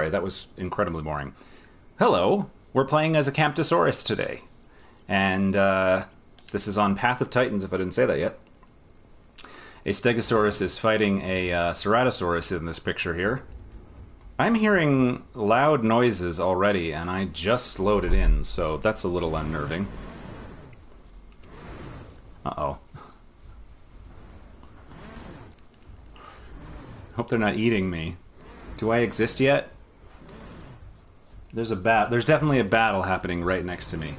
sorry, that was incredibly boring. Hello, we're playing as a Camptosaurus today. And this is on Path of Titans, if I didn't say that yet. A Stegosaurus is fighting a Ceratosaurus in this picture here. I'm hearing loud noises already, and I just loaded in, so that's a little unnerving. Uh-oh. Hope they're not eating me. Do I exist yet? There's definitely a battle happening right next to me.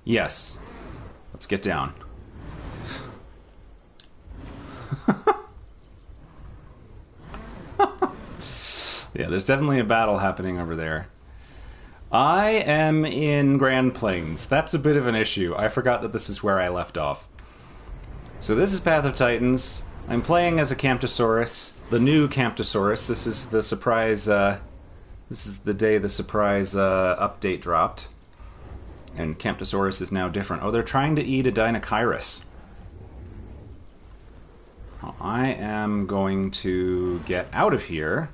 Yes. Let's get down. Yeah, there's definitely a battle happening over there. I am in Grand Plains. That's a bit of an issue. I forgot that this is where I left off. So this is Path of Titans. I'm playing as a Camptosaurus, the new Camptosaurus. This is the surprise, this is the day the surprise update dropped. And Camptosaurus is now different. Oh, they're trying to eat a Deinonychirus. I am going to get out of here.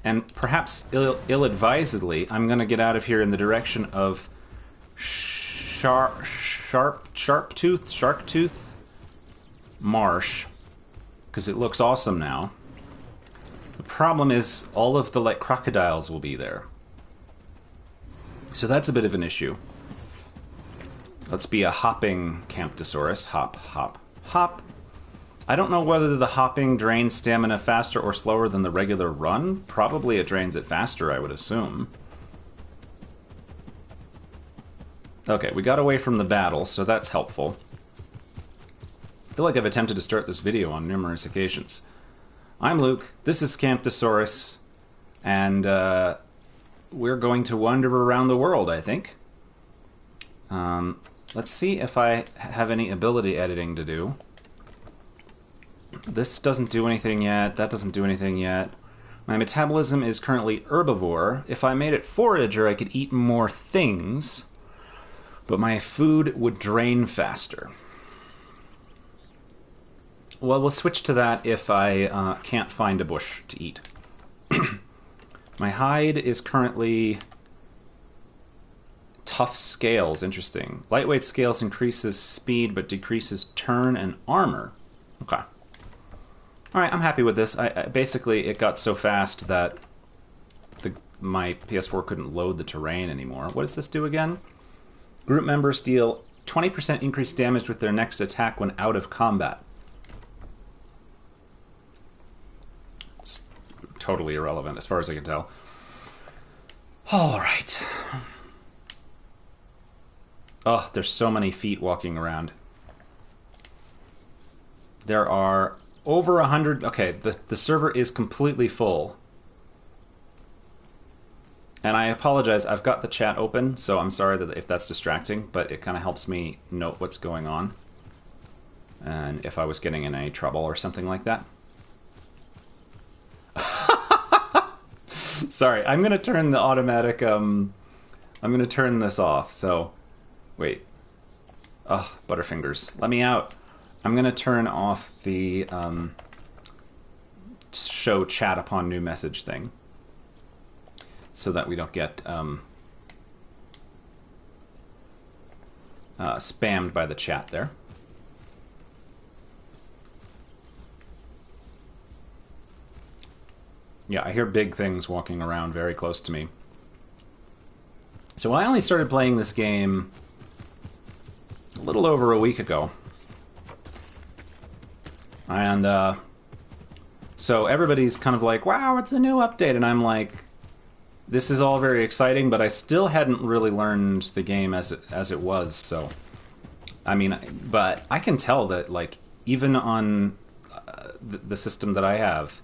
And perhaps ill-advisedly, I'm going to get out of here in the direction of Sharktooth Marsh, because it looks awesome now. The problem is all of the crocodiles will be there. So that's a bit of an issue. Let's be a hopping Camptosaurus. Hop, hop, hop. I don't know whether the hopping drains stamina faster or slower than the regular run. Probably it drains it faster, I would assume. Okay, we got away from the battle, so that's helpful. I feel like I've attempted to start this video on numerous occasions. I'm Luke, this is Camptosaurus, and we're going to wander around the world, I think. Let's see if I have any ability editing to do. This doesn't do anything yet, that doesn't do anything yet. My metabolism is currently herbivore. If I made it forager, I could eat more things, but my food would drain faster. Well, we'll switch to that if I can't find a bush to eat. My hide is currently tough scales. Interesting. Lightweight scales increases speed but decreases turn and armor. Okay. Alright, I'm happy with this. Basically, it got so fast that my PS4 couldn't load the terrain anymore. What does this do again? Group members deal 20% increased damage with their next attack when out of combat. It's totally irrelevant as far as I can tell. Alright. Oh, there's so many feet walking around. There are over 100... Okay, the server is completely full. And I apologize, I've got the chat open, so I'm sorry that if that's distracting, but it kind of helps me note what's going on. And if I was getting in any trouble or something like that. Sorry, I'm going to turn the automatic... I'm going to turn this off, so... Wait. Oh, Butterfingers. Let me out. I'm going to turn off the show chat upon new message thing. So that we don't get spammed by the chat there. Yeah, I hear big things walking around very close to me. So I only started playing this game a little over a week ago. And so everybody's kind of like, wow, it's a new update. And I'm like, this is all very exciting, but I still hadn't really learned the game as it was. So, I mean, but I can tell that, like, even on the system that I have,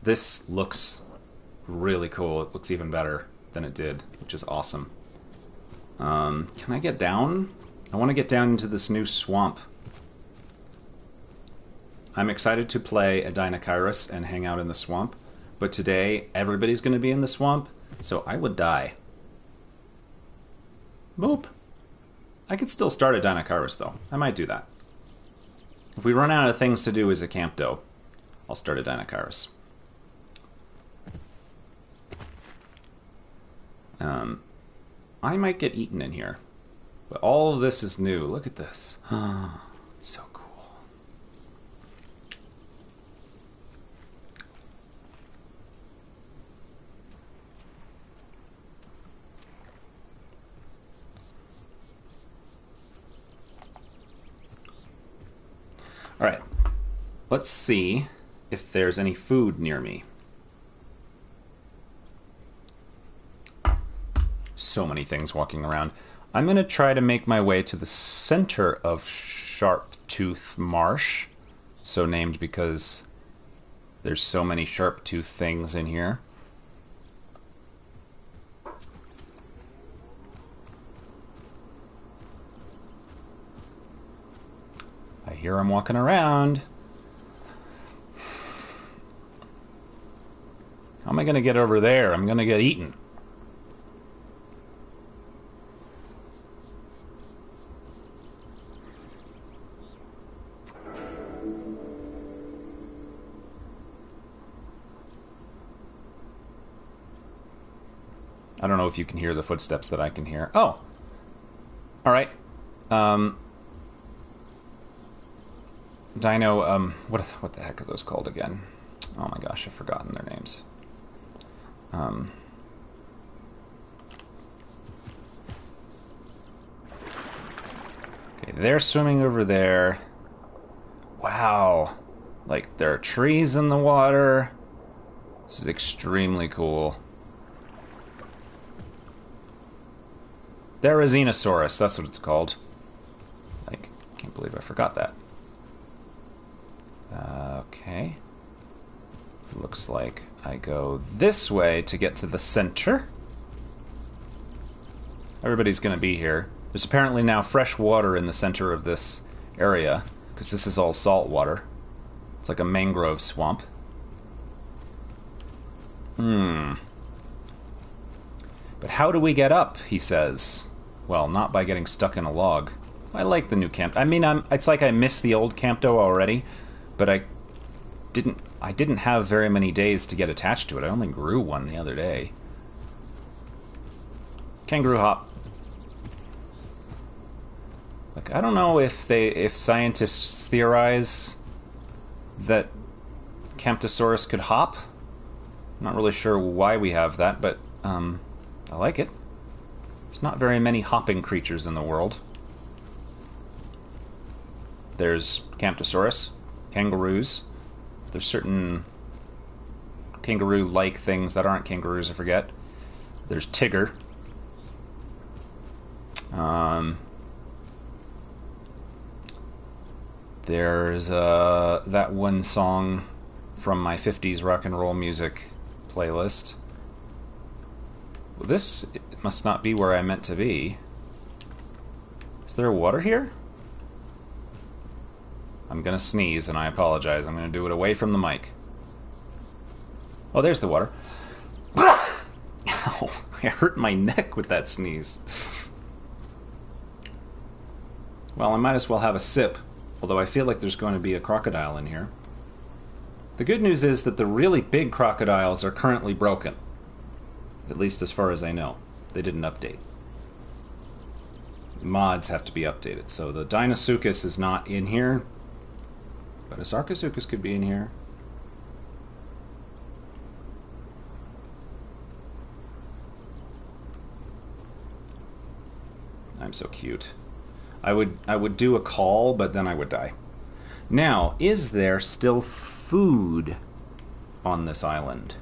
this looks really cool. It looks even better than it did, which is awesome. Can I get down? I want to get down into this new swamp. I'm excited to play a Deinonychirus and hang out in the swamp, but today everybody's going to be in the swamp, so I would die. Boop. I could still start a Deinonychirus, though. I might do that. If we run out of things to do as a Campto, I'll start a Dinocaris. I might get eaten in here. But all of this is new. Look at this. So cool. Alright. Let's see if there's any food near me. So many things walking around. I'm going to try to make my way to the center of Sharptooth Marsh. So named because there's so many Sharptooth things in here. I hear them walking around. How am I going to get over there? I'm going to get eaten. I don't know if you can hear the footsteps that I can hear. Oh! Alright. Dino, what the heck are those called again? Oh my gosh, I've forgotten their names. Okay, they're swimming over there. Wow. Like, there are trees in the water. This is extremely cool. Therizinosaurus, that's what it's called. Like, can't believe I forgot that. Okay. Looks like I go this way to get to the center. Everybody's gonna be here. There's apparently now fresh water in the center of this area, because this is all salt water. It's like a mangrove swamp. But how do we get up, he says. Well, not by getting stuck in a log. I like the new camp. I mean, it's like I miss the old Campto already, but I didn't have very many days to get attached to it. I only grew one the other day. Kangaroo hop. Like, I don't know if scientists theorize that Camptosaurus could hop. I'm not really sure why we have that, but I like it. There's not very many hopping creatures in the world. There's Camptosaurus, kangaroos. There's certain kangaroo-like things that aren't kangaroos, I forget. There's Tigger. There's that one song from my 50s rock and roll music playlist. Well, this must not be where I meant to be. Is there water here? I'm gonna sneeze, and I apologize. I'm gonna do it away from the mic. Oh, there's the water. Ow, I hurt my neck with that sneeze. Well, I might as well have a sip, although I feel like there's going to be a crocodile in here. The good news is that the really big crocodiles are currently broken. At least as far as I know. They didn't update. Mods have to be updated. So the Deinosuchus is not in here, but a Sarcosuchus could be in here. I'm so cute. I would do a call, but then I would die. Now, is there still food on this island?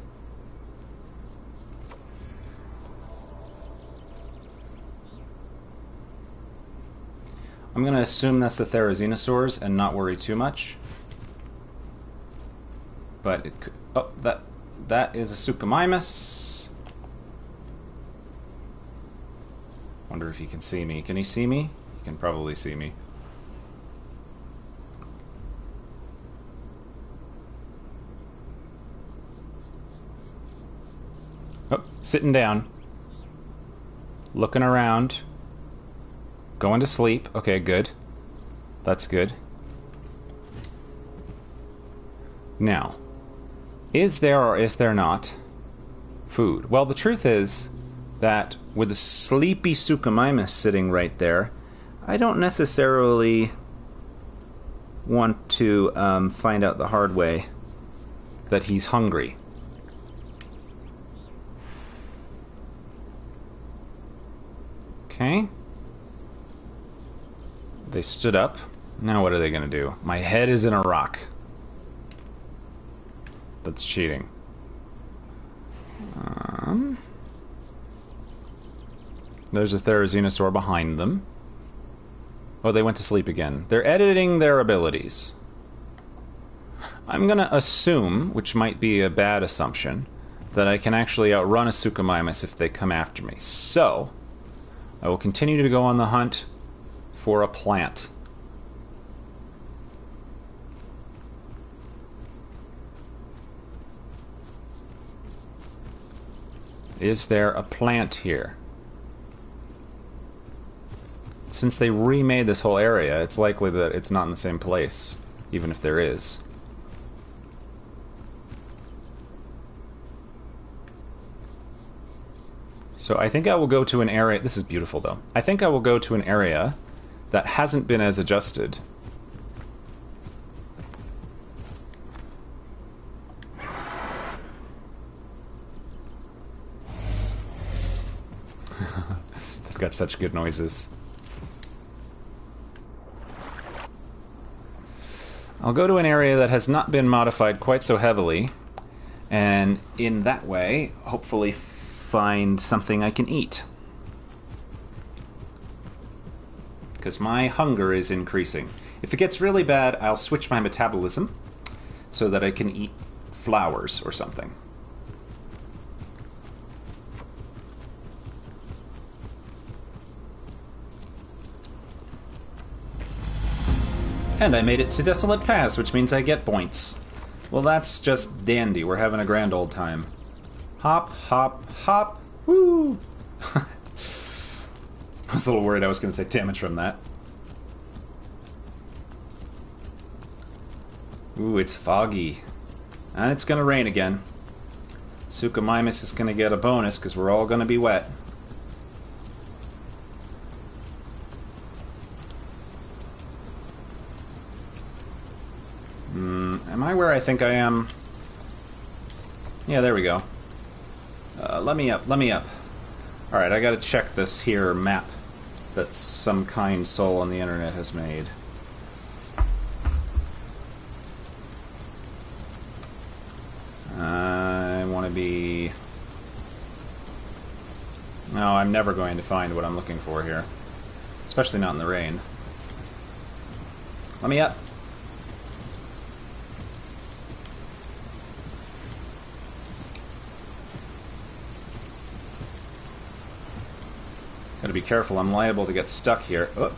I'm going to assume that's the Therizinosaurs and not worry too much. But it could... Oh, that is a Suchomimus. Wonder if he can see me. Can he see me? He can probably see me. Oh, sitting down. Looking around. Going to sleep. Okay, good. That's good. Now, is there or is there not food? Well, the truth is that with a sleepy Suchomimus sitting right there, I don't necessarily want to find out the hard way that he's hungry. Okay. They stood up. Now what are they going to do? My head is in a rock. That's cheating. There's a Therizinosaur behind them. Oh, they went to sleep again. They're editing their abilities. I'm going to assume, which might be a bad assumption, that I can actually outrun a Suchomimus if they come after me. So, I will continue to go on the hunt for a plant. Is there a plant here? Since they remade this whole area, it's likely that it's not in the same place, even if there is. So I think I will go to an area... This is beautiful, though. I think I will go to an area that hasn't been as adjusted. They've got such good noises. I'll go to an area that has not been modified quite so heavily, and in that way, hopefully find something I can eat. Because my hunger is increasing. If it gets really bad, I'll switch my metabolism so that I can eat flowers or something. And I made it to Desolate Pass, which means I get points. Well, that's just dandy. We're having a grand old time. Hop, hop, hop. Woo! I was a little worried I was going to take damage from that. Ooh, it's foggy. And it's going to rain again. Suchomimus is going to get a bonus because we're all going to be wet. Am I where I think I am? Yeah, there we go. Let me up, let me up. Alright, I gotta check this here map that some kind soul on the internet has made. I want to be... No, I'm never going to find what I'm looking for here. Especially not in the rain. Let me up. Gotta be careful, I'm liable to get stuck here. Oh.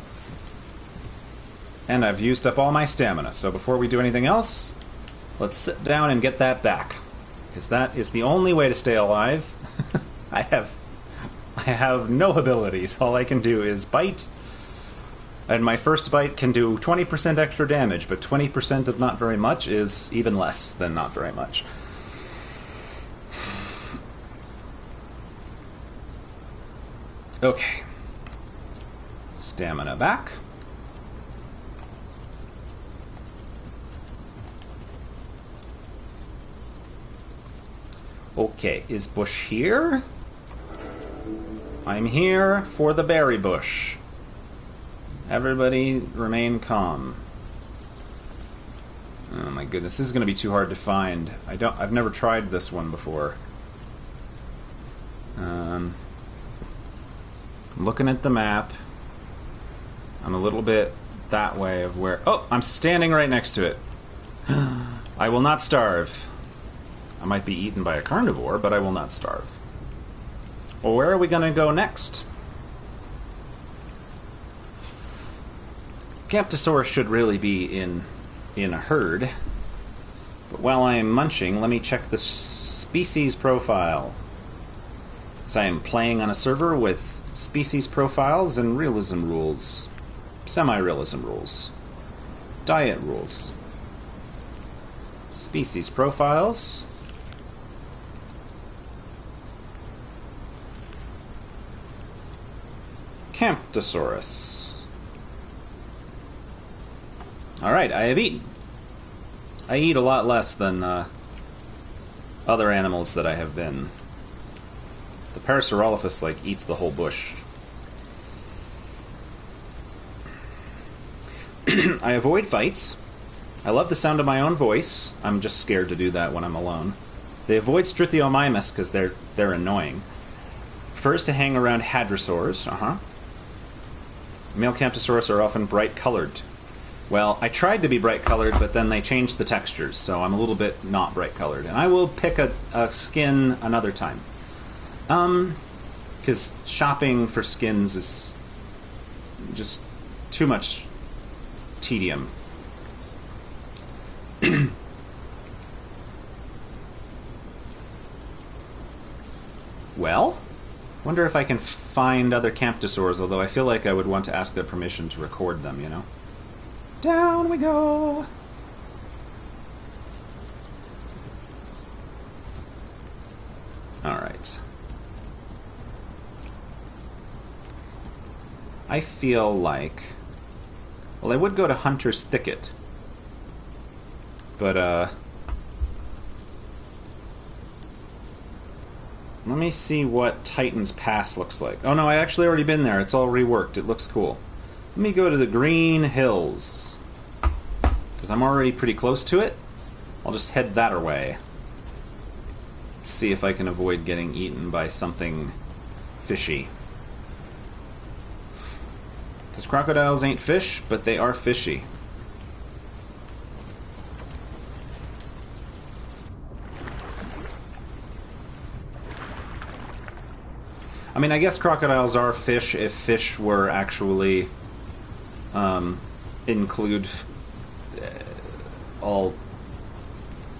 And I've used up all my stamina, so before we do anything else, let's sit down and get that back. Because that is the only way to stay alive. I have no abilities. All I can do is bite, and my first bite can do 20% extra damage, but 20% of not very much is even less than not very much. Okay. Stamina back. Okay, is bush here? I'm here for the berry bush. Everybody remain calm. Oh my goodness, this is going to be too hard to find. I've never tried this one before. I'm looking at the map. I'm a little bit that way of where... Oh, I'm standing right next to it. I will not starve. I might be eaten by a carnivore, but I will not starve. Well, where are we going to go next? Camptosaurus should really be in a herd. But while I am munching, let me check the species profile. Because I am playing on a server with species profiles and realism rules. Semi-realism rules. Diet rules. Species profiles. Camptosaurus. Alright, I have eaten. I eat a lot less than other animals that I have been. The Parasaurolophus, like, eats the whole bush. I avoid fights. I love the sound of my own voice. I'm just scared to do that when I'm alone. They avoid Strythiomimus because they're annoying. Prefers to hang around hadrosaurs. Male Camptosaurus are often bright-colored. Well, I tried to be bright-colored, but then they changed the textures, so I'm a little bit not bright-colored. And I will pick a skin another time. Because shopping for skins is just too much tedium. Well, wonder if I can find other Camptosaurs, although I feel like I would want to ask their permission to record them, you know? Down we go! Alright. I feel like... Well, I would go to Hunter's Thicket. But, let me see what Titan's Pass looks like. Oh no, I actually already been there. It's all reworked. It looks cool. Let me go to the Green Hills. Because I'm already pretty close to it. I'll just head that way. Let's see if I can avoid getting eaten by something fishy. Because crocodiles ain't fish, but they are fishy. I mean, I guess crocodiles are fish if fish were actually include all,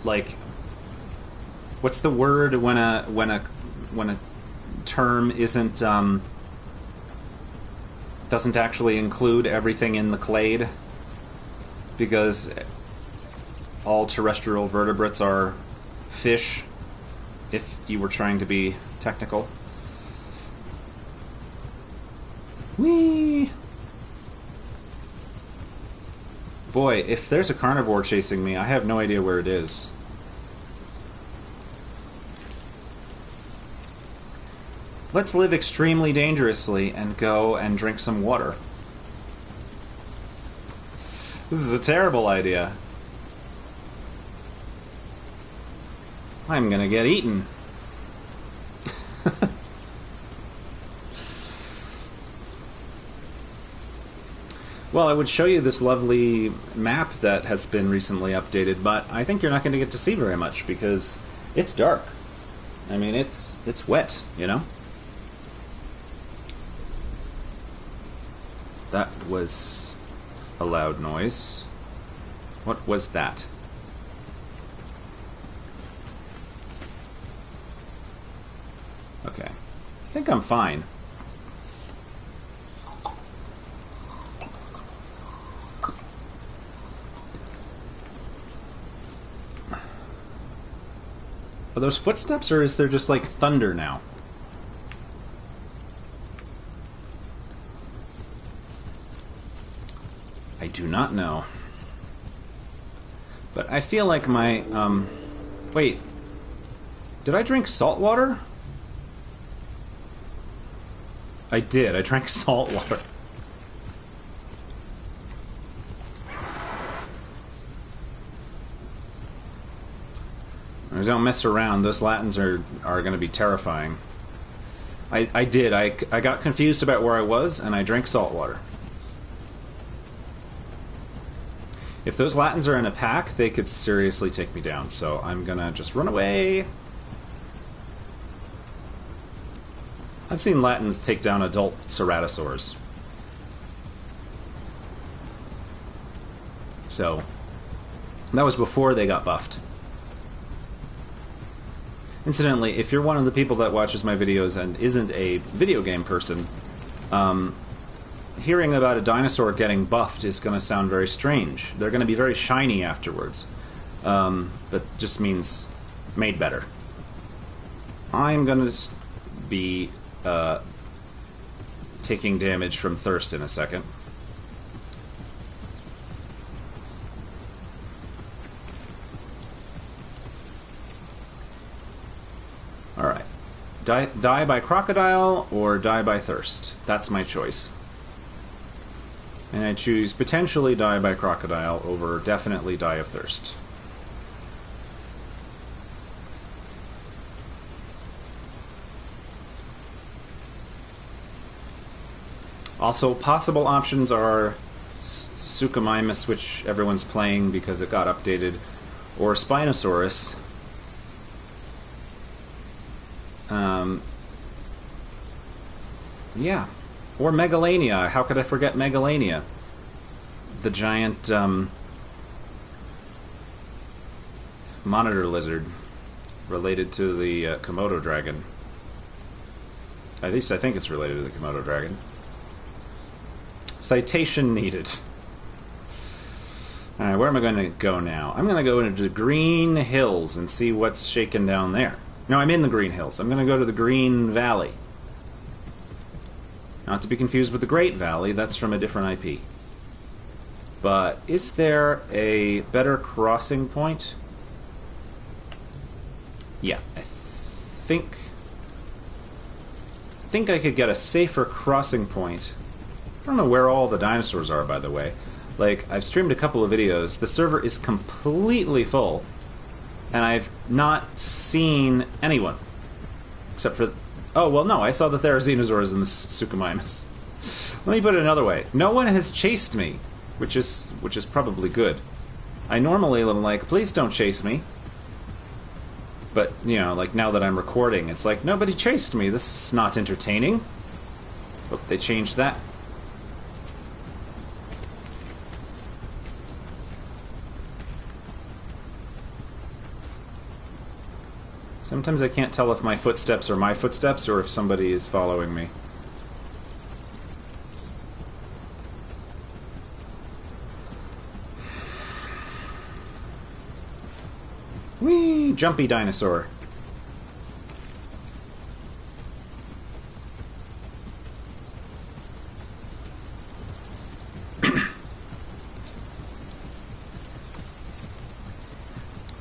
like, what's the word when a term isn't doesn't actually include everything in the clade, because all terrestrial vertebrates are fish if you were trying to be technical. Whee! Boy, if there's a carnivore chasing me, I have no idea where it is. Let's live extremely dangerously and go and drink some water. This is a terrible idea. I'm gonna get eaten. Well, I would show you this lovely map that has been recently updated, but I think you're not going to get to see very much because it's dark. I mean, it's wet, you know? That was a loud noise. What was that? Okay. I think I'm fine. Are those footsteps, or is there just, like, thunder now? I do not know. But I feel like my, wait. Did I drink salt water? I did. I drank salt water. Don't mess around. Those Latins are going to be terrifying. I did. I got confused about where I was, and I drank salt water. If those Latins are in a pack, they could seriously take me down, so I'm gonna just run away. I've seen Latins take down adult ceratosaurs. So, that was before they got buffed. Incidentally, if you're one of the people that watches my videos and isn't a video game person, hearing about a dinosaur getting buffed is going to sound very strange. They're going to be very shiny afterwards. but just means made better. I'm gonna be taking damage from thirst in a second. Alright. Die by crocodile or die by thirst? That's my choice. And I choose potentially die by crocodile over definitely die of thirst. Also, possible options are Suchomimus, which everyone's playing because it got updated, or Spinosaurus. Yeah. Or Megalania. How could I forget Megalania? The giant monitor lizard related to the Komodo dragon. At least I think it's related to the Komodo dragon. Citation needed. Alright, where am I going to go now? I'm going to go into the Green Hills and see what's shaking down there. No, I'm in the Green Hills. I'm going to go to the Green Valley. Not to be confused with the Great Valley, that's from a different IP. But is there a better crossing point? Yeah, I think I could get a safer crossing point. I don't know where all the dinosaurs are, by the way. Like, I've streamed a couple of videos. The server is completely full, and I've not seen anyone. Except for... Oh, well, no, I saw the Therizinosaurs and the Suchomimus. Let me put it another way. No one has chased me, which is probably good. I normally am like, please don't chase me. But, you know, like, now that I'm recording, it's like, nobody chased me. This is not entertaining. Oh, they changed that. Sometimes I can't tell if my footsteps are my footsteps or if somebody is following me. Whee! Jumpy dinosaur.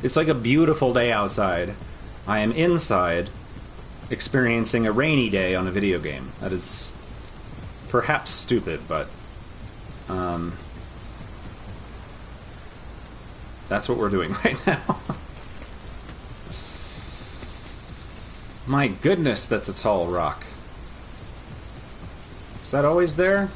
It's like a beautiful day outside. I am inside, experiencing a rainy day on a video game. That is perhaps stupid, but that's what we're doing right now. My goodness, that's a tall rock. Is that always there?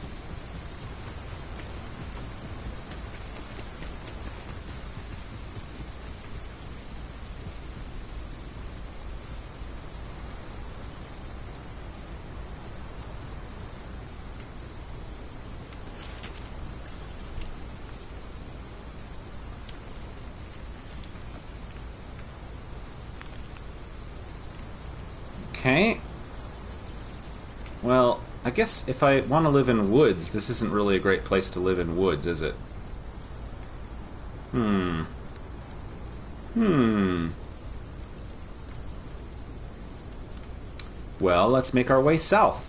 Okay. Well, I guess if I want to live in woods, this isn't really a great place to live in woods, is it? Well, let's make our way south.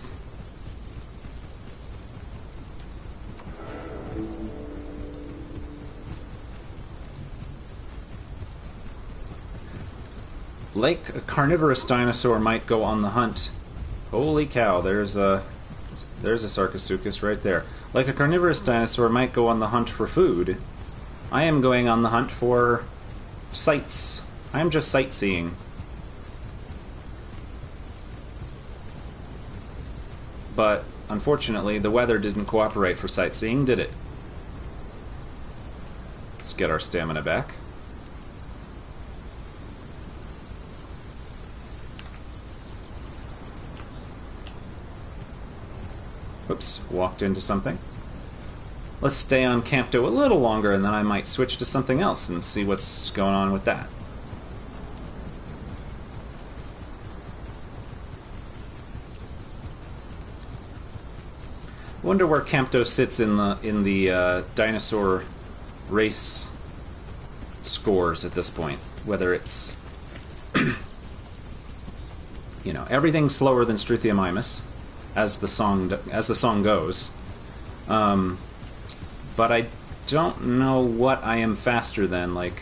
Like a carnivorous dinosaur might go on the hunt. Holy cow, there's a Sarcosuchus right there. Like a carnivorous dinosaur might go on the hunt for food, I am going on the hunt for sights. I am just sightseeing. But, unfortunately, the weather didn't cooperate for sightseeing, did it? Let's get our stamina back. Oops, walked into something. Let's stay on Campto a little longer, and then I might switch to something else and see what's going on with that. I wonder where Campto sits in the dinosaur race scores at this point. Whether it's, you know, everything's slower than Struthiamimus, as the song goes. But I don't know what I am faster than. Like,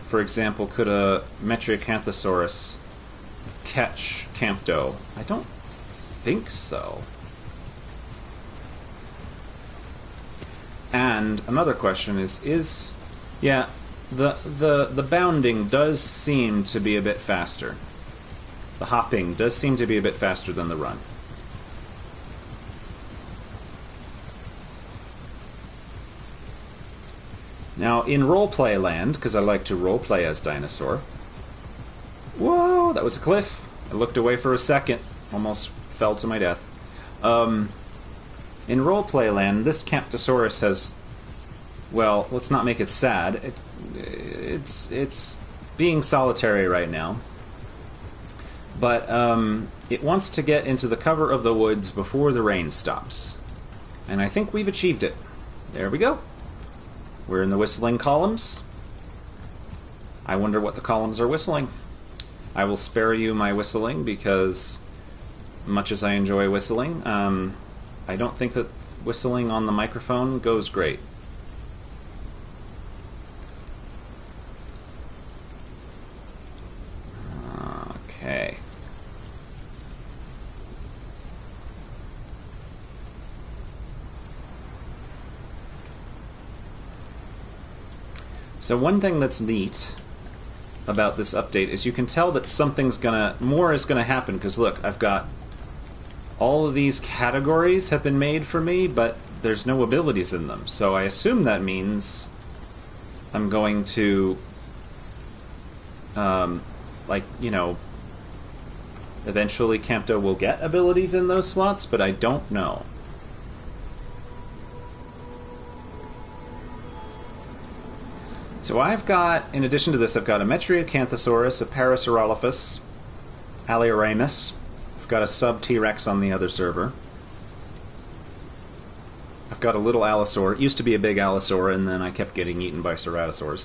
for example, could a Metriacanthosaurus catch Campto? I don't think so. And another question is yeah, the bounding does seem to be a bit faster. The hopping does seem to be a bit faster than the run. Now, in roleplay land, because I like to roleplay as Dinosaur... Whoa, that was a cliff. I looked away for a second. Almost fell to my death. In roleplay land, this Camptosaurus has... Well, let's not make it sad. It's being solitary right now. But it wants to get into the cover of the woods before the rain stops. And I think we've achieved it. There we go. We're in the whistling columns. I wonder what the columns are whistling. I will spare you my whistling because, much as I enjoy whistling, I don't think that whistling on the microphone goes great. Okay. So one thing that's neat about this update is you can tell that more is gonna happen, because look, I've got all of these categories have been made for me, but there's no abilities in them. So I assume that means I'm going to, like, you know, eventually Campto will get abilities in those slots, but I don't know. So I've got, in addition to this, I've got a Metriacanthosaurus, a Parasaurolophus, Alioramus. I've got a sub-T-Rex on the other server. I've got a little Allosaur. It used to be a big Allosaur, and then I kept getting eaten by Ceratosaurs.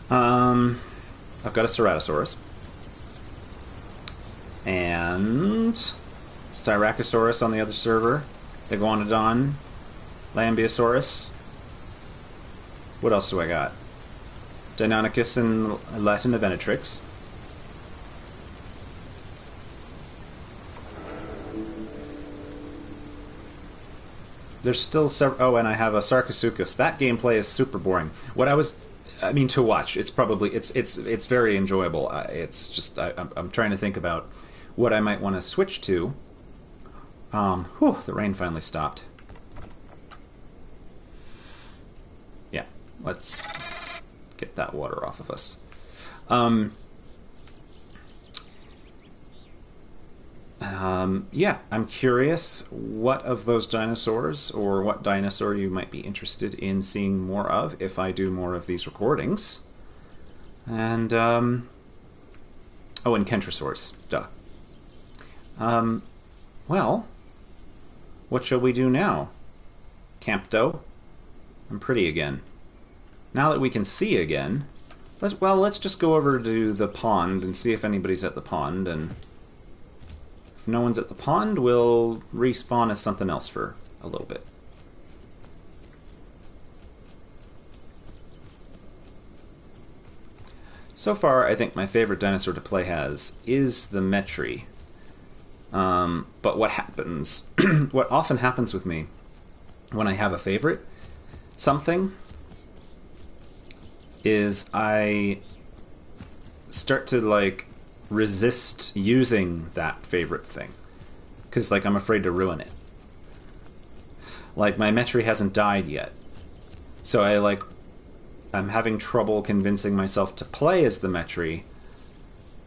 I've got a Ceratosaurus. And Styracosaurus on the other server. Iguanodon. Lambeosaurus. What else do I got? Deinonychus and Latinavenatrix. There's still several... Oh, and I have a Sarcosuchus. That gameplay is super boring. I mean, to watch. It's probably... It's very enjoyable. It's just... I'm trying to think about what I might want to switch to. Whew, the rain finally stopped. Yeah, let's get that water off of us. Yeah, I'm curious what of those dinosaurs, or what dinosaur you might be interested in seeing more of if I do more of these recordings. And, oh, and Kentrosaurs, duh. Well, what shall we do now? Campto? I'm pretty again. Now that we can see again, let's just go over to the pond and see if anybody's at the pond, and if no one's at the pond, we'll respawn as something else for a little bit. So far, I think my favorite dinosaur to play as is the Metri. But what happens, what often happens with me when I have a favorite something is I start to, like, resist using that favorite thing. Because, like, I'm afraid to ruin it. Like, my Metri hasn't died yet. So I'm having trouble convincing myself to play as the Metri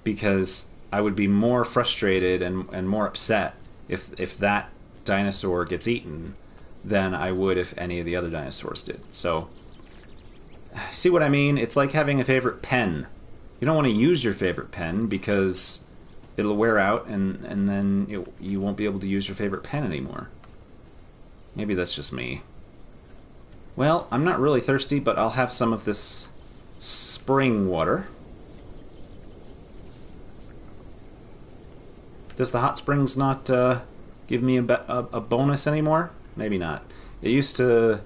because I would be more frustrated and more upset if that dinosaur gets eaten than I would if any of the other dinosaurs did. So, see what I mean? It's like having a favorite pen. You don't want to use your favorite pen because it'll wear out and then you won't be able to use your favorite pen anymore. Maybe that's just me. Well, I'm not really thirsty, but I'll have some of this spring water. Does the hot springs not give me a bonus anymore? Maybe not. It used to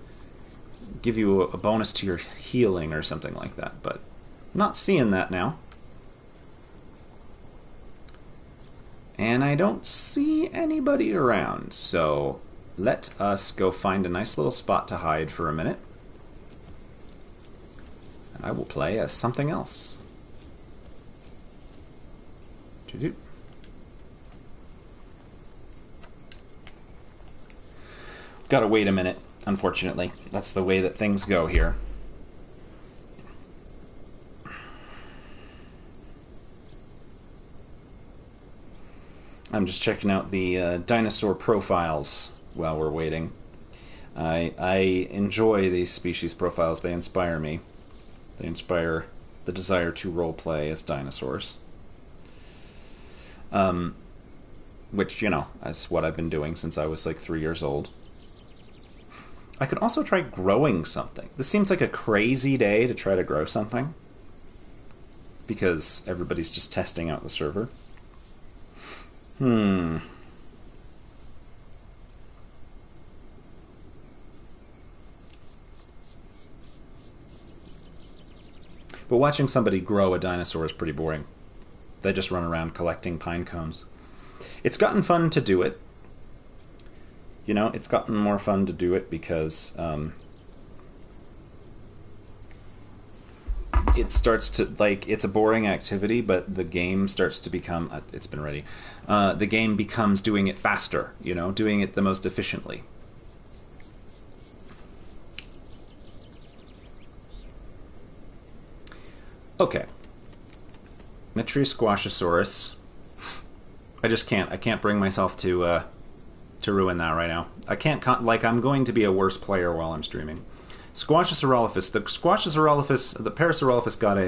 give you a bonus to your healing or something like that, but I'm not seeing that now. And I don't see anybody around, so let us go find a nice little spot to hide for a minute. And I will play as something else. Doo-doo. Gotta wait a minute, unfortunately. That's the way that things go here. I'm just checking out the dinosaur profiles while we're waiting. I enjoy these species profiles. They inspire me. They inspire the desire to roleplay as dinosaurs. Which, you know, is what I've been doing since I was like 3 years old. I could also try growing something. This seems like a crazy day to try to grow something, because everybody's just testing out the server. But watching somebody grow a dinosaur is pretty boring. They just run around collecting pine cones. It's gotten fun to do it. You know, it's gotten more fun to do it because it starts to, like, it's a boring activity, but the game starts to become, it's been ready, the game becomes doing it faster, you know, doing it the most efficiently. Okay. Squashosaurus. I can't bring myself to ruin that right now. I can't, like, I'm going to be a worse player while I'm streaming. Squashwash. The Squashwash, the Parasaurolophus got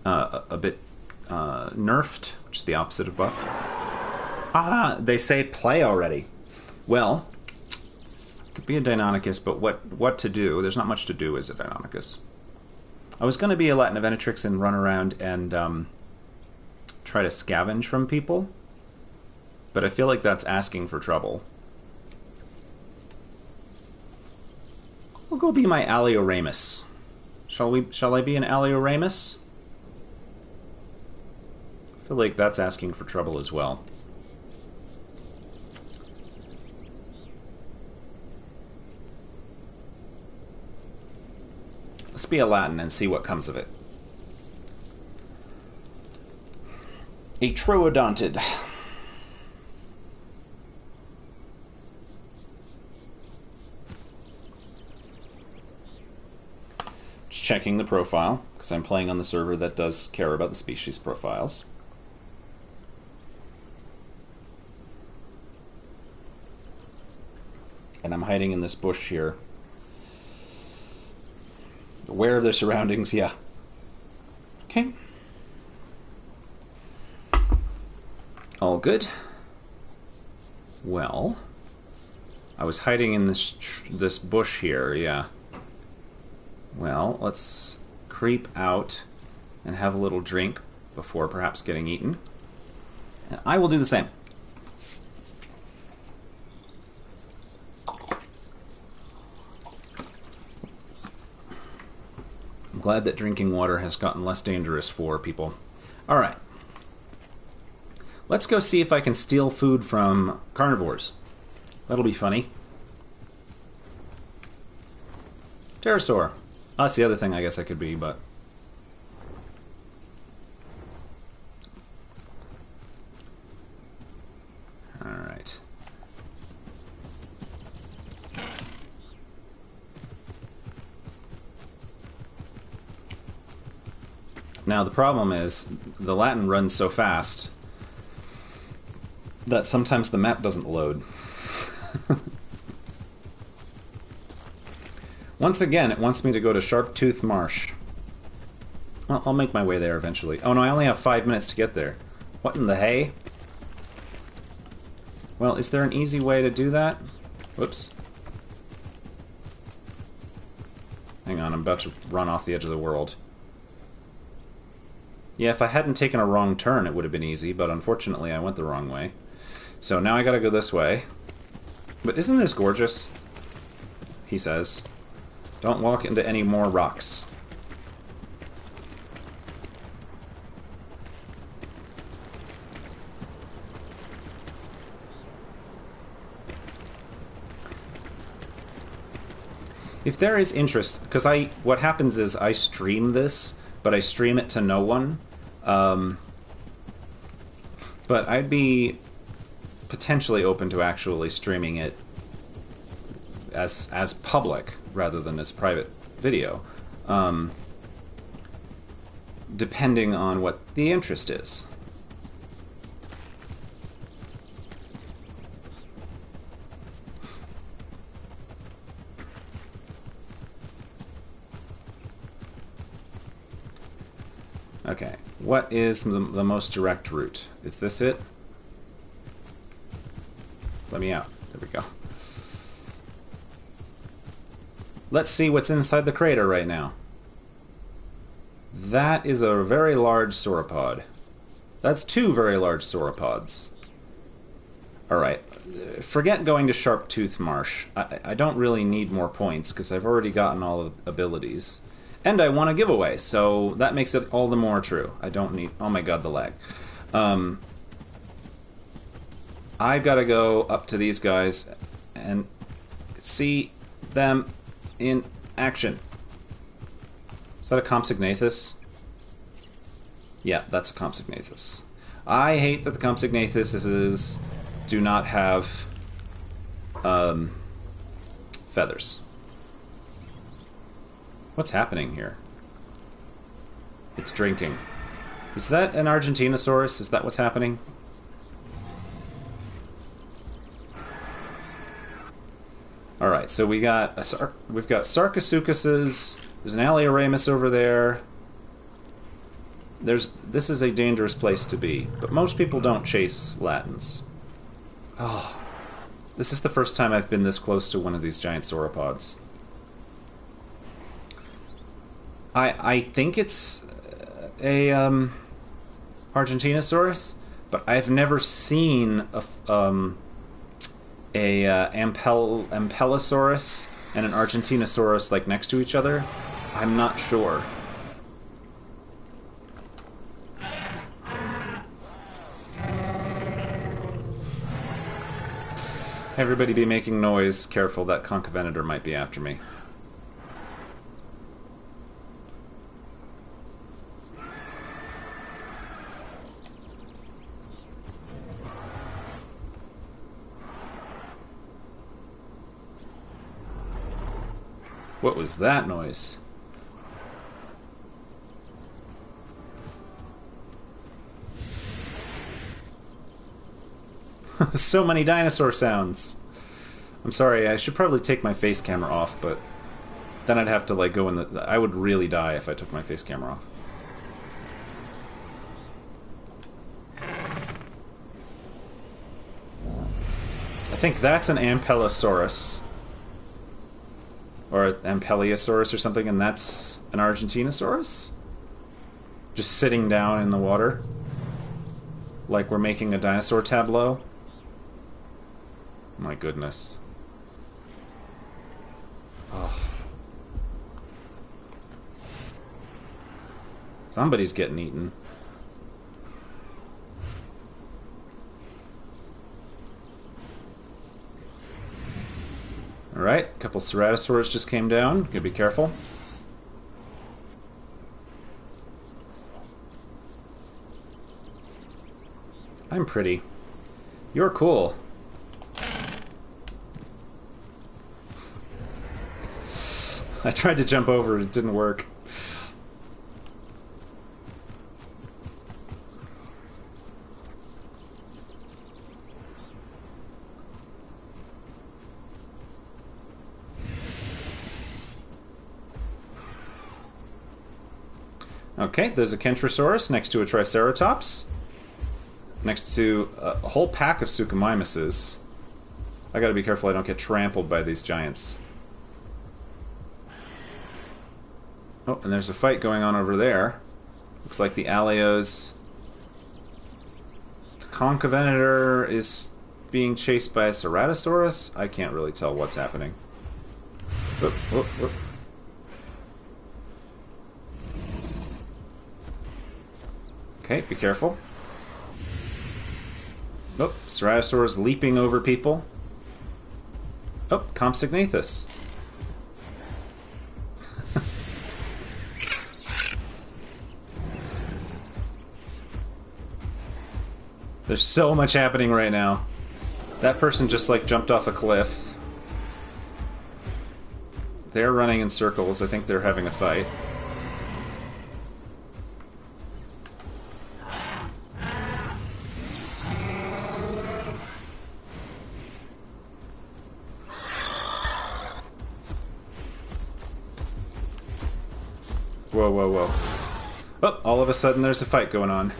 a bit nerfed, which is the opposite of buffed. Ah, they say play already. Well, could be a Deinonychus, but what to do? There's not much to do as a Deinonychus. I was going to be a Latinovenatrix and run around and try to scavenge from people, but I feel like that's asking for trouble. I'll go be my Alioramus. Shall I be an Alioramus? I feel like that's asking for trouble as well. Let's be a Latin and see what comes of it. A Troodontid. Just checking the profile, because I'm playing on the server that does care about the species profiles. And I'm hiding in this bush here. Aware of their surroundings, yeah. Okay. All good. Well, I was hiding in this bush here, yeah. Well, let's creep out and have a little drink before perhaps getting eaten. And I will do the same. I'm glad that drinking water has gotten less dangerous for people. All right. Let's go see if I can steal food from carnivores. That'll be funny. Pterosaur. That's the other thing I guess I could be, but... Alright. Now the problem is, the Latin runs so fast that sometimes the map doesn't load. Once again, it wants me to go to Sharptooth Marsh. Well, I'll make my way there eventually. Oh no, I only have 5 minutes to get there. What in the hay? Well, is there an easy way to do that? Whoops. Hang Hang on, I'm about to run off the edge of the world. Yeah, if I hadn't taken a wrong turn, it would have been easy, but unfortunately I went the wrong way. So now I gotta go this way. But isn't this gorgeous? He says. Don't walk into any more rocks. If there is interest, because what happens is I stream this, but I stream it to no one. But I'd be potentially open to actually streaming it as public rather than as private video, depending on what the interest is. Okay, what is the most direct route? Is this it? Let me out. There we go. Let's see what's inside the crater right now. That is a very large sauropod. That's two very large sauropods. Alright, forget going to Sharp-Tooth Marsh. I don't really need more points, because I've already gotten all the abilities. And I want a giveaway, so that makes it all the more true. I don't need... Oh my god, the lag. I've got to go up to these guys and see them in action. Is that a Compsognathus? Yeah, that's a Compsognathus. I hate that the Compsognathuses do not have feathers. What's happening here? It's drinking. Is that an Argentinosaurus? Is that what's happening? Alright, so we've got Sarcosuchuses, there's an Alioramus over there. This is a dangerous place to be, but most people don't chase Latins. Oh, this is the first time I've been this close to one of these giant sauropods. I think it's a Argentinosaurus, but I've never seen a Ampelosaurus and an Argentinosaurus like next to each other. I'm not sure. Everybody be making noise. Careful, that Concavenator might be after me. What was that noise? So many dinosaur sounds. I'm sorry, I should probably take my face camera off, but then I'd have to like go in the... I would really die if I took my face camera off. I think that's an Ampelosaurus. Or an Ampeliosaurus or something, and that's an Argentinosaurus? Just sitting down in the water. Like we're making a dinosaur tableau. My goodness. Oh. Somebody's getting eaten. Alright, a couple Ceratosaurs just came down. Gotta be careful. I'm pretty. You're cool. I tried to jump over, it didn't work. Okay, there's a Kentrosaurus next to a Triceratops. Next to a whole pack of Suchomimuses. I gotta be careful I don't get trampled by these giants. Oh, and there's a fight going on over there. Looks like the Alios... The Concavenator is being chased by a Ceratosaurus? I can't really tell what's happening. Whoop, whoop, whoop. Okay, be careful. Oh, Ceratosaurus leaping over people. Oh, Compsognathus. There's so much happening right now. That person just, like, jumped off a cliff. They're running in circles. I think they're having a fight. Whoa, whoa, whoa. Oh, all of a sudden there's a fight going on.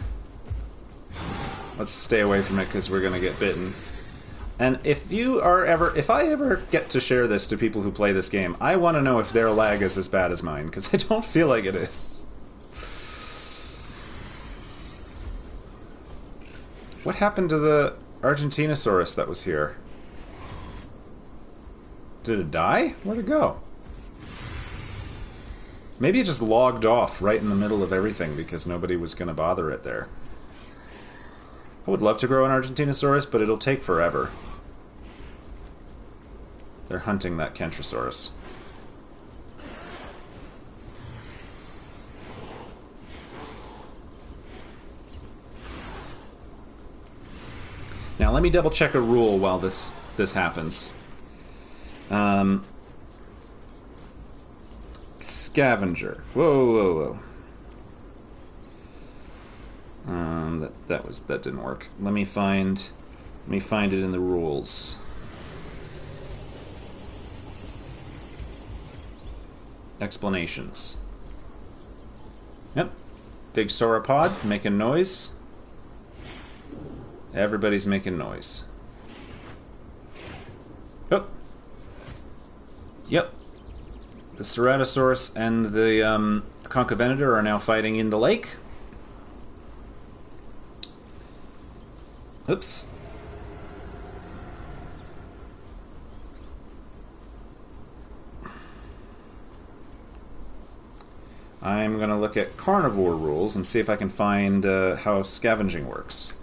Let's stay away from it because we're gonna get bitten. And if I ever get to share this to people who play this game, I want to know if their lag is as bad as mine, because I don't feel like it is. What happened to the Argentinosaurus that was here? Did it die? Where'd it go? Maybe it just logged off right in the middle of everything because nobody was going to bother it there. I would love to grow an Argentinosaurus, but it'll take forever. They're hunting that Kentrosaurus. Now let me double check a rule while this happens. Scavenger. Whoa, whoa, whoa. That didn't work. Let me find it in the rules. Explanations. Yep. Big sauropod making noise. Everybody's making noise. Oh. Yep. The Ceratosaurus and the Concavenator are now fighting in the lake. Oops. I'm going to look at carnivore rules and see if I can find how scavenging works.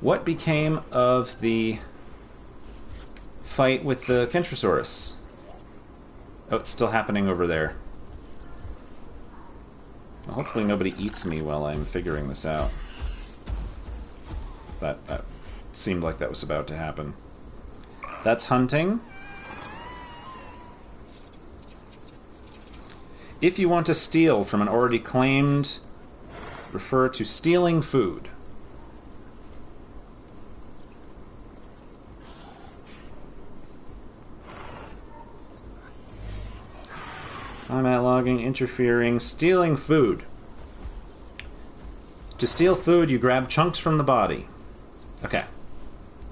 What became of the fight with the Kentrosaurus? Oh, it's still happening over there. Well, hopefully nobody eats me while I'm figuring this out. That seemed like that was about to happen. That's hunting. If you want to steal from an already claimed, refer to stealing food. Combat logging, interfering, stealing food. To steal food, you grab chunks from the body. Okay.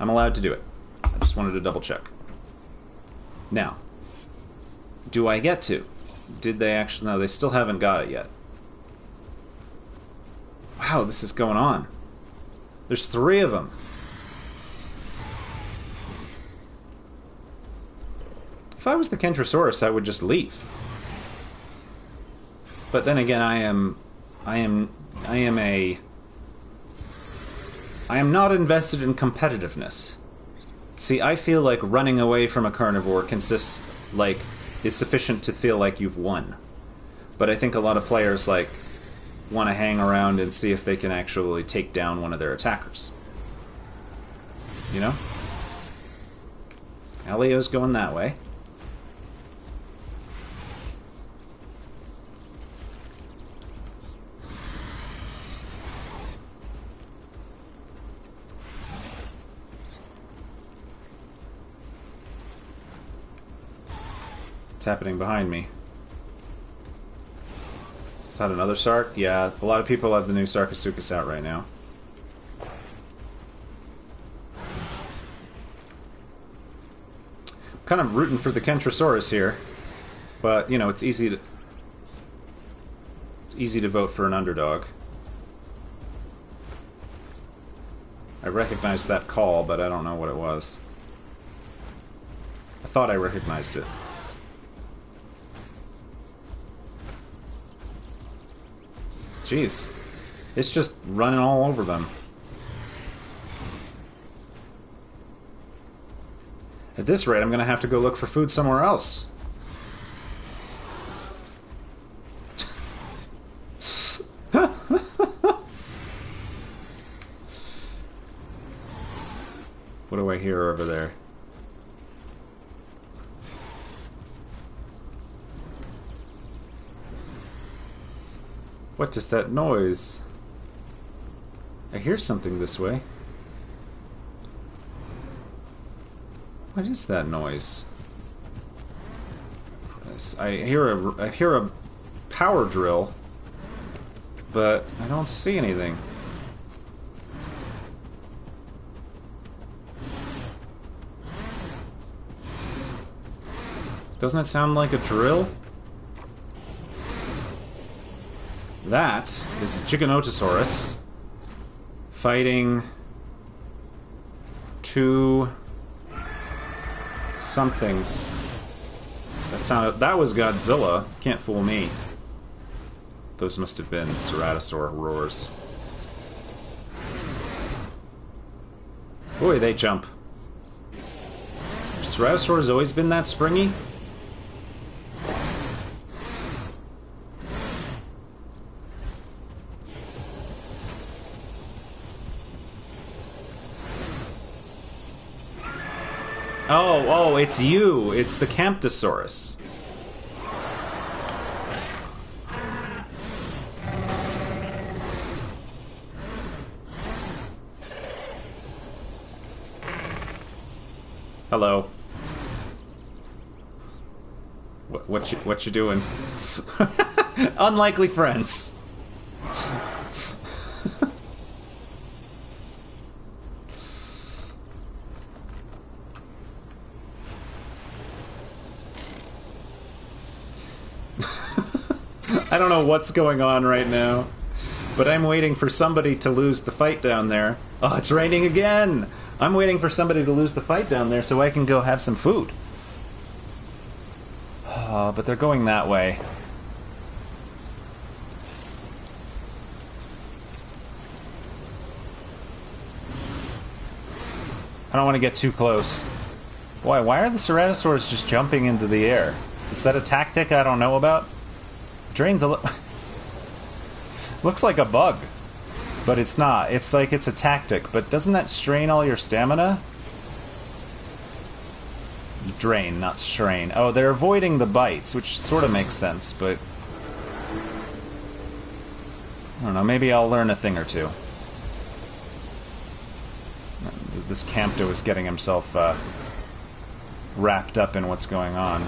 I'm allowed to do it. I just wanted to double check. Now, do I get to? Did they actually... No, they still haven't got it yet. Wow, this is going on. There's 3 of them. If I was the Kentrosaurus, I would just leave. But then again, I am not invested in competitiveness. See, I feel like running away from a carnivore is sufficient to feel like you've won. But I think a lot of players want to hang around and see if they can actually take down one of their attackers. You know? Alio's going that way. Happening behind me. Is that another Sark? Yeah, a lot of people have the new Sarcosuchus out right now. I'm kind of rooting for the Kentrosaurus here, but you know, it's easy easy to vote for an underdog. I recognized that call, but I don't know what it was. I thought I recognized it. Jeez. It's just running all over them. At this rate, I'm gonna have to go look for food somewhere else. What do I hear over there? What is that noise? I hear something this way. What is that noise? I hear a power drill, but I don't see anything. Doesn't it sound like a drill? That is a Giganotosaurus fighting two somethings. That was Godzilla. Can't fool me. Those must have been Ceratosaur roars. Boy, they jump. Ceratosaur has always been that springy? Oh, it's you. It's the Camptosaurus. Hello. What you doing? Unlikely friends. I don't know what's going on right now, but I'm waiting for somebody to lose the fight down there. Oh, it's raining again! I'm waiting for somebody to lose the fight down there so I can go have some food. Oh, but they're going that way. I don't want to get too close. Boy, why are the Ceratosaurs just jumping into the air? Is that a tactic I don't know about? Drains a looks like a bug, but it's not. It's like it's a tactic, but doesn't that strain all your stamina? Drain, not strain. Oh, they're avoiding the bites, which sort of makes sense, but I don't know, maybe I'll learn a thing or two. This Campto is getting himself wrapped up in what's going on.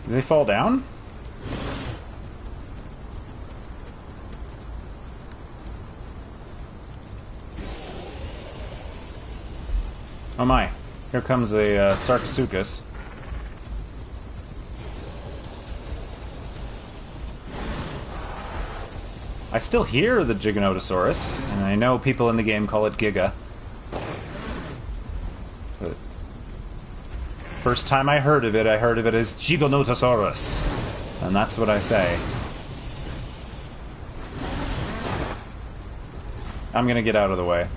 Did they fall down? Oh my. Here comes a Sarcosuchus. I still hear the Giganotosaurus, and I know people in the game call it Giga. But first time I heard of it as Giganotosaurus. And that's what I say. I'm gonna get out of the way.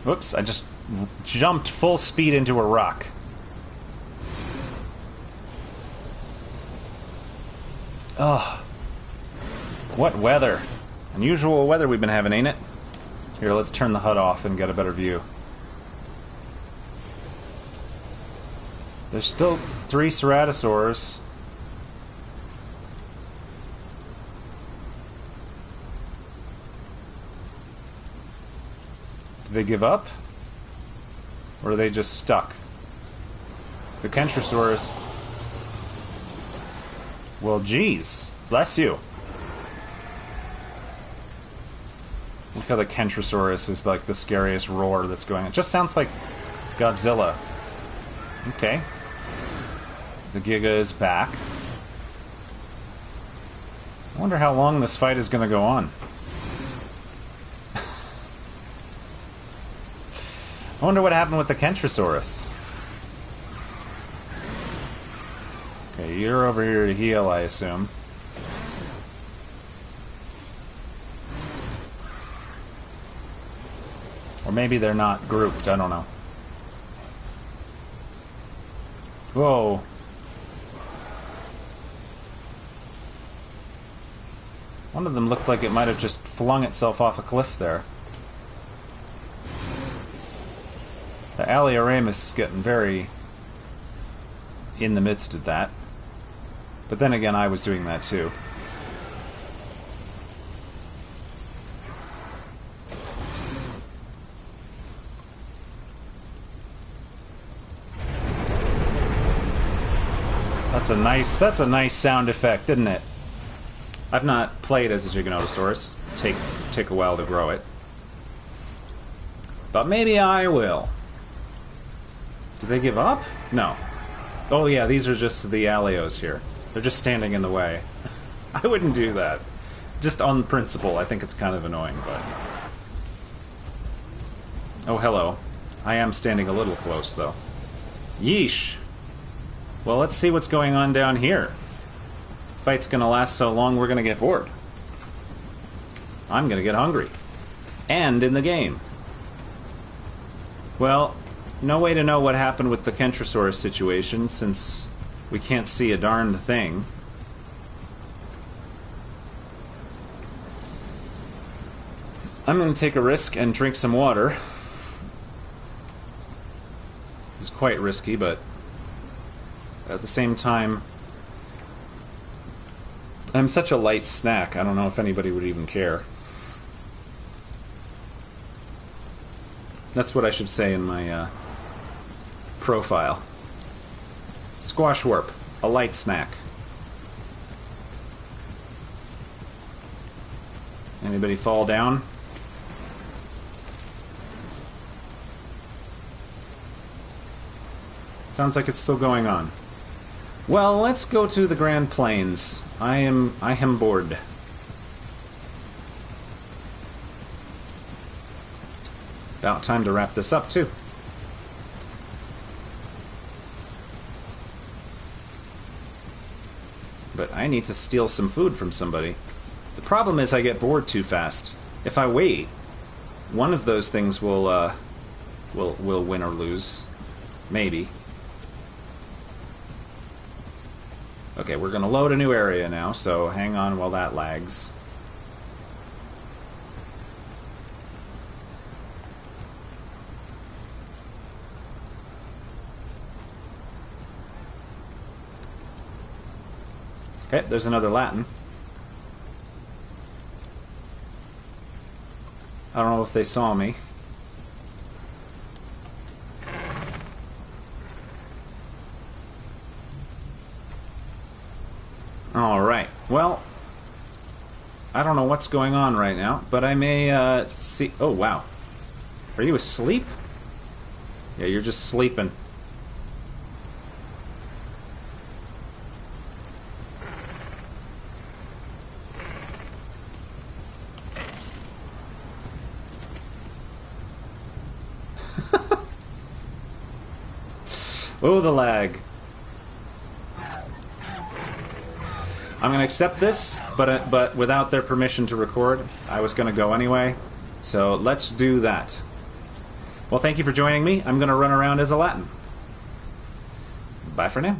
Whoops, I just jumped full speed into a rock. Ugh. What weather. Unusual weather we've been having, ain't it? Here, let's turn the HUD off and get a better view. There's still 3 Ceratosaurs. Do they give up? Or are they just stuck? The Kentrosaurus... Well, geez. Bless you. Look how the Kentrosaurus is like the scariest roar that's going on. It just sounds like Godzilla. Okay. The Giga is back. I wonder how long this fight is going to go on. I wonder what happened with the Kentrosaurus. Okay, you're over here to heal, I assume. Or maybe they're not grouped, I don't know. Whoa. One of them looked like it might have just flung itself off a cliff there. The Alioramus is getting very in the midst of that. But then again, I was doing that too. That's a nice sound effect, isn't it? I've not played as a Giganotosaurus. Take a while to grow it. But maybe I will. Do they give up? No. Oh yeah, these are just the Alios here. They're just standing in the way. I wouldn't do that. Just on principle, I think it's kind of annoying, but... Oh, hello. I am standing a little close, though. Yeesh! Well, let's see what's going on down here. The fight's gonna last so long, we're gonna get bored. I'm gonna get hungry. And in the game. Well, no way to know what happened with the Kentrosaurus situation, since we can't see a darned thing. I'm gonna take a risk and drink some water. It's quite risky, but at the same time, I'm such a light snack, I don't know if anybody would even care. That's what I should say in my profile. Squashwarp, a light snack. Anybody fall down? Sounds like it's still going on. Well, let's go to the Grand Plains. I am bored. About time to wrap this up, too. But I need to steal some food from somebody. The problem is I get bored too fast. If I wait, one of those things will win or lose. Maybe. Okay, we're gonna load a new area now, so hang on while that lags. Okay, there's another Latin. I don't know if they saw me. Alright, well, I don't know what's going on right now, but I may see... Oh, wow. Are you asleep? Yeah, you're just sleeping. Oh, the lag. I'm going to accept this, but without their permission to record. I was going to go anyway, so let's do that. Well, thank you for joining me. I'm going to run around as a Latin. Bye for now.